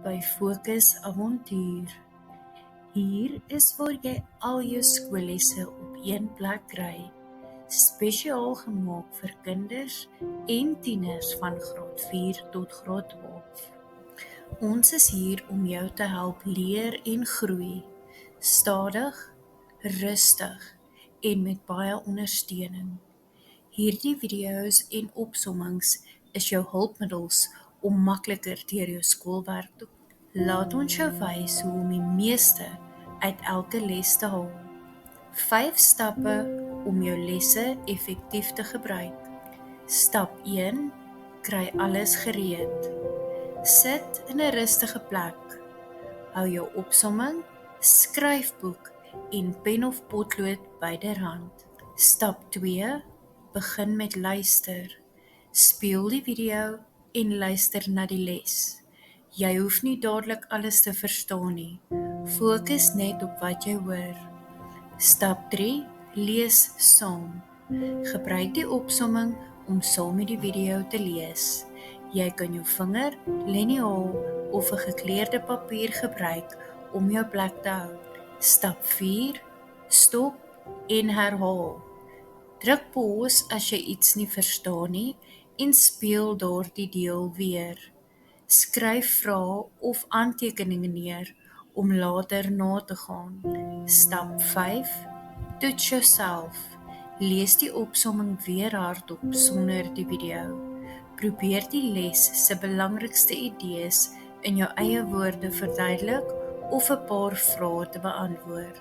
by Fokus Avontuur. Hier is waar jy al jou skoollesse op een plek kry, spesiaal gemaak vir kinders en tieners van graad 4 tot graad 12. Ons is hier om jou te help leer en groei, stadig, rustig en met baie ondersteuning. Hierdie video's en opsommings is jou hulpmiddels om makliker deur jou skoolwerk te kom. Laat ons jou wys hoe om die meeste uit elke les te haal. 5 stappe om jou lesse effektief te gebruik. Stap 1: kry alles gereed. Sit in 'n rustige plek. Hou jou opsomming, skryfboek en pen of potlood byderhand. Stap 2: begin met luister. Speel die video en luister na die les. Jy hoef nie dadelik alles te verstaan nie. Fokus net op wat jy hoor. Stap 3: lees saam. Gebruik die opsomming om saam met die video te lees. Jy kan jou vinger, liniaal of 'n gekleurde papier gebruik om jou plek te hou. Stap 4: stop en herhaal. Druk pause as jy iets nie verstaan nie en speel daardie deel weer. Skryf vrae of aantekeninge neer om later na te gaan. Stap 5: toets jouself. Lees die opsomming weer hardop sonder die video. Probeer die les se belangrikste idees in jou eie woorde verduidelik of 'n paar vrae te beantwoord.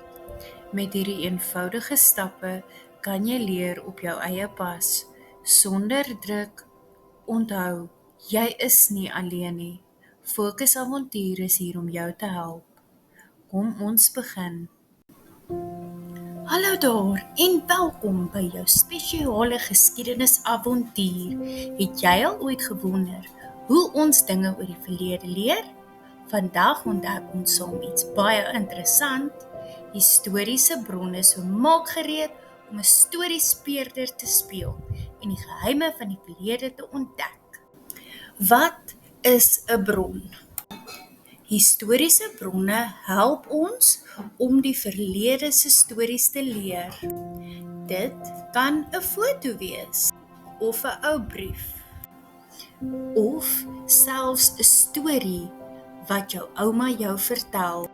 Met hierdie eenvoudige stappe kan jy leer op jou eie pas, sonder druk. Onthou, jy is nie alleen nie. Fokus Avontuur is hier om jou te help. Kom ons begin. Hallo daar en welkom by jou spesiale geskiedenisavontuur. Het jy al ooit gewonder hoe ons dinge oor die verlede leer? Vandag ontdek ons saam iets baie interessant. Historiese bronne, so maak gereed om 'n storiespeurder te speel en die geheime van die verlede te ontdek. Wat is 'n bron? Historiese bronne help ons om die verlede se stories te leer. Dit kan 'n foto wees, of 'n ou brief, of selfs 'n storie wat jou ouma jou vertel.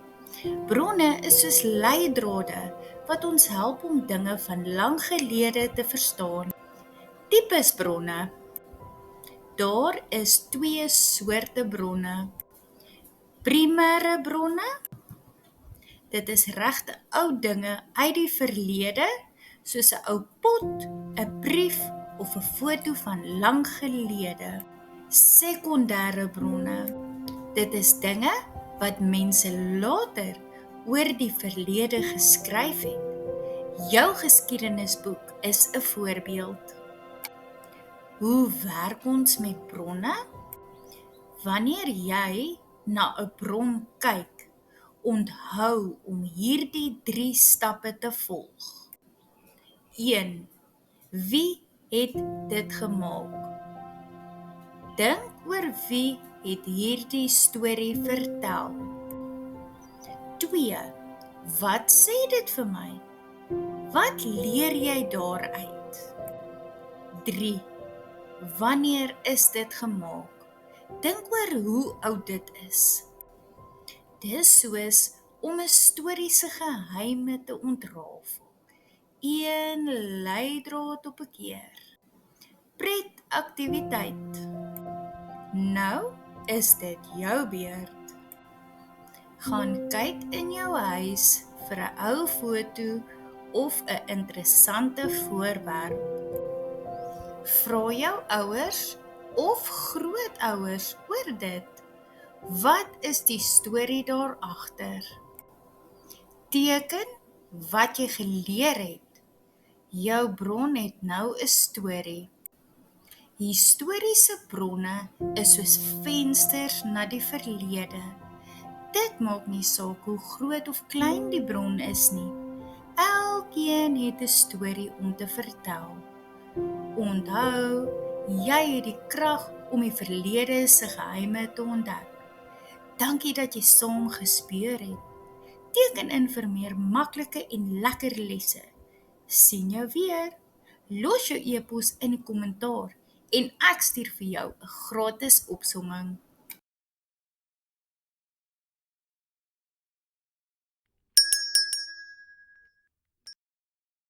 Bronne is soos leidrade wat ons help om dinge van lang gelede te verstaan. Tipes bronne. Daar is 2 soorte bronne. Primêre bronne. Dit is regte ou dinge uit die verlede, soos 'n ou pot, 'n brief of 'n foto van lang gelede. Sekondêre bronne. Dit is dinge wat mense later oor die verlede geskryf het. Jou geskiedenisboek is 'n voorbeeld. Hoe werk ons met bronne? Wanneer jy na 'n bron kyk, onthou om hierdie 3 stappe te volg. 1. Wie het dit gemaak? Dink oor wie het hierdie storie vertel. 2. Wat sê dit vir my? Wat leer jy daaruit? 3. Wanneer is dit gemaak? Dink oor hoe oud dit is. Dis soos om 'n storie se geheime te ontrafel. 1 leidraad op 'n keer. Pretaktiwiteit. Nou is dit jou beurt. Gaan kyk in jou huis vir 'n ou foto of 'n interessante voorwerp. Vra jou ouers of grootouers oor dit. Wat is die storie daar agter? Teken wat jy geleer het. Jou bron het nou 'n storie. Historiese bronne is soos vensters na die verlede. Dit maak nie saak hoe groot of klein die bron is nie. Elkeen het 'n storie om te vertel. Onthou, jy het die krag om die verlede se geheime te ontdek. Dankie dat jy saam gespeur het. Teken in vir meer maklike en lekker lesse. Sien jou weer. Los jou e-pos in die kommentaar en ek stuur vir jou 'n gratis opsomming.